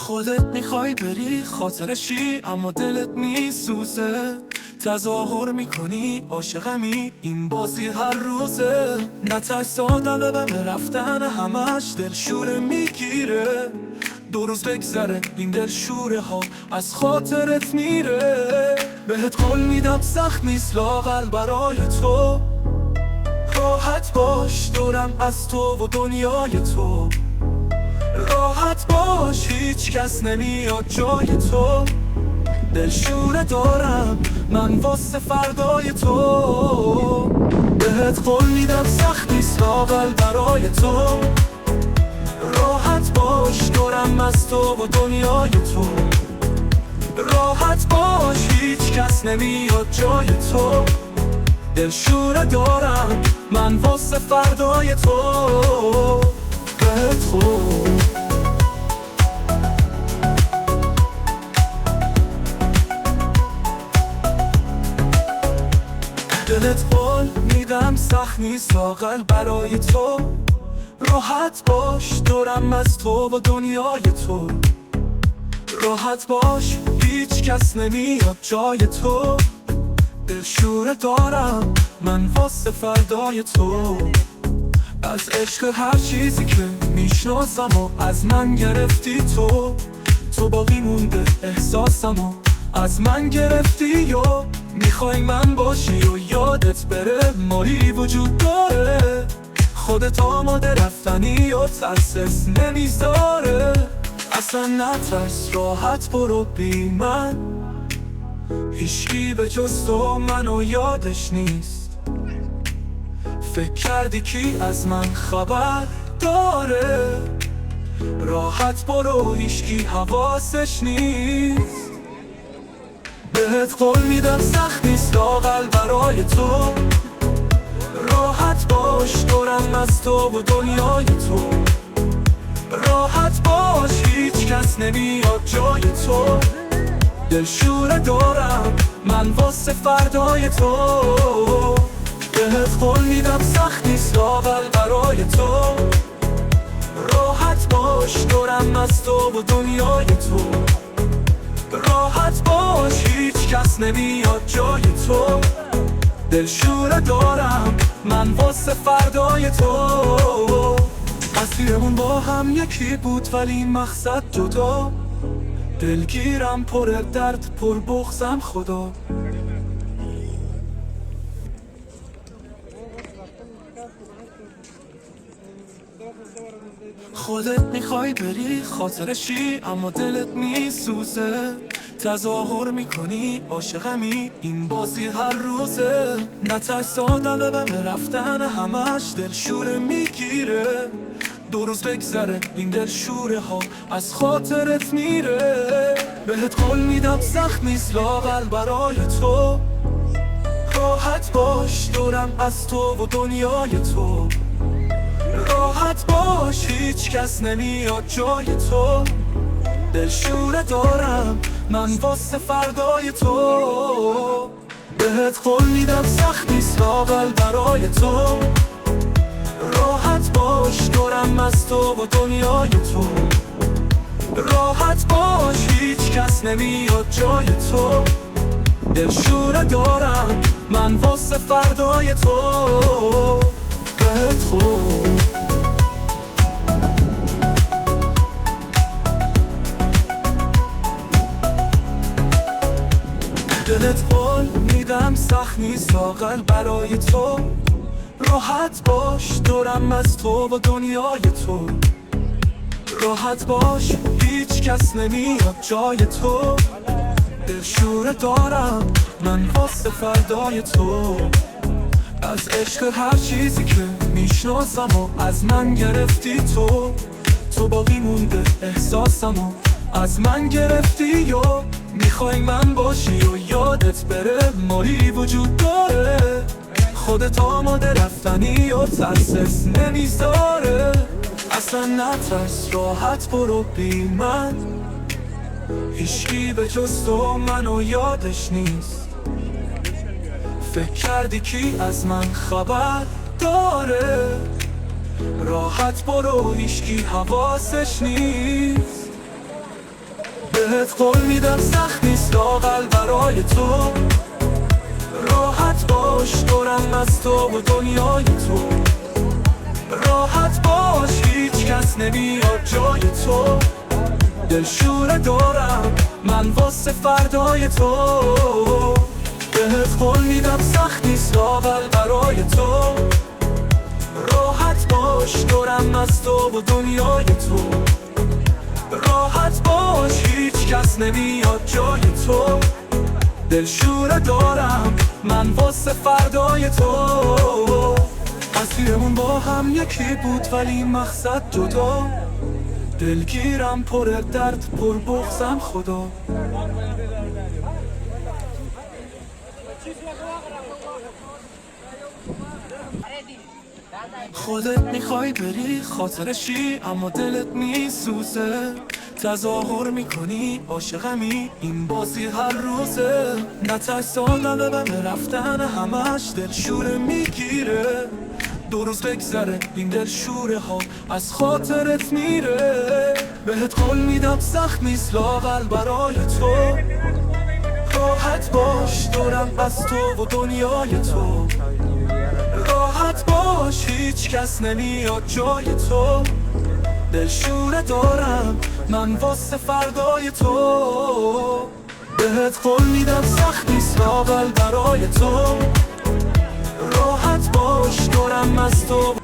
خودت میخوای بری خاطرشی اما دلت میسوزه، تظاهر میکنی عاشقمی این بازی هر روزه. نترس آدم به رفتن همش دلشوره میگیره، 2 روز بگذره این دلشوره ها از خاطرت میره. بهت قول میدم سخت نیست لااقل برای تو، راحت باش دورم از تو و دنیای تو. راحت باش هیچ کس نمیاد جای تو، دلشوره دارم من واسه فردای تو. بهت قول میدم سخت نیست لااقل برای تو، راحت باش دورم از تو و دنیای تو. راحت باش هیچ کس نمیاد جای تو، دلشوره دارم من واسه فردای تو. بهت قول دلت قول میدم سخت نیست لااقل برای تو، راحت باش دورم از تو و دنیای تو. راحت باش هیچ کس نمیاد جای تو، دلشوره دارم من واسه فردای تو. از عشق هر چیزی که میشناسم و از من گرفتی تو باقی مونده احساسم و از من گرفتی. و میخوای من باشی و یادت بره مالی وجود داره، خودت آماده رفتنی و ترسس نمیذاره. اصلا نترس راحت برو بی من، هیچکی به جز تو منو یادش نیست. فکر کردی کی از من خبر داره، راحت برو هیچکی حواسش نیست. بهت قول میدم سخت نیست لااقل برای تو، راحت باش دورم از تو و دنیای تو. راحت باش هیچ کس نمیاد جای تو، دلشوره دارم من واسه فردای تو. بهت قول میدم سخت نیست لااقل برای تو، راحت باش دورم از تو و دنیای تو. راحت باش هیچ کس نمیاد جای تو، دلشوره دارم من واسه فردای تو. مسیرمون با هم یکی بود ولی مقصد جدا، دلگیرم پر درد پر بغضم خدا. خودت میخوای بری خاطرشی اما دلت میسوزه، تظاهر میکنی عاشقمی این بازی هر روزه. نترس آدم به رفتن همش دلشوره میگیره، 2 روز بگذره این دلشوره ها از خاطرت میره. بهت قول میدم سخت نیست لااقل برای تو، راحت باش دورم از تو و دنیای تو. راحت باش هیچ کس نمیاد جای تو، دلشوره دارم من واسه فردای تو. بهت قول میدم سخت نیست لااقل برای تو، راحت باش دورم از تو و دنیای تو. راحت باش هیچ کس نمیاد جای تو، دلشوره دارم من واسه فردای تو. بهت قول دلت قول میدم سخت نیست لااقل برای تو، راحت باش دورم از تو و دنیای تو. راحت باش هیچ کس نمیاد جای تو، دلشوره دارم من واسه فردای تو. از عشق هر چیزی که میشناسم و از من گرفتی تو باقی مونده احساسم و از من گرفتی. و میخوای من باشی و یادت بره مالی وجود داره، خودت آماده رفتنی و ترسس نمیذاره. اصلا نترس راحت برو بی من، هیچکی به جز تو منو یادش نیست. فکر کردی کی از من خبر داره، راحت برو هیچکی حواسش نیست. بهت قول میدم سخت نیست لااقل برای تو. راحت باش دورم از تو و دنیای تو. راحت باش هیچ کس نمیاد جای تو. دلشوره دارم من واسه فردای تو. بهت قول میدم سخت نیست لااقل برای تو. راحت باش دورم از تو و دنیای تو. راحت باش هیچ کس نمیاد جای تو. دلشوره دارم من واسه فردای تو. مسیرمون با هم یکی بود ولی مقصد جدا. دلگیرم پر درد پر بغضم خدا. خودت میخوای بری خاطرشی اما دلت میسوزه. تظاهر میکنی عاشقمی این بازی هر روزه. نترساندن به رفتن همش دلشوره میگیره. 2 روز بگذره این دلشوره ها از خاطرت میره. بهت قول میدم سخت نیست لااقل برای تو. راحت باش دورم از تو و دنیای تو. راحت باش هیچ کس نمیاد جای تو. دلشوره دارم من واسه فردای تو. بهت قول میدم سخت نیست لااقل برای تو. راحت باش دورم از تو.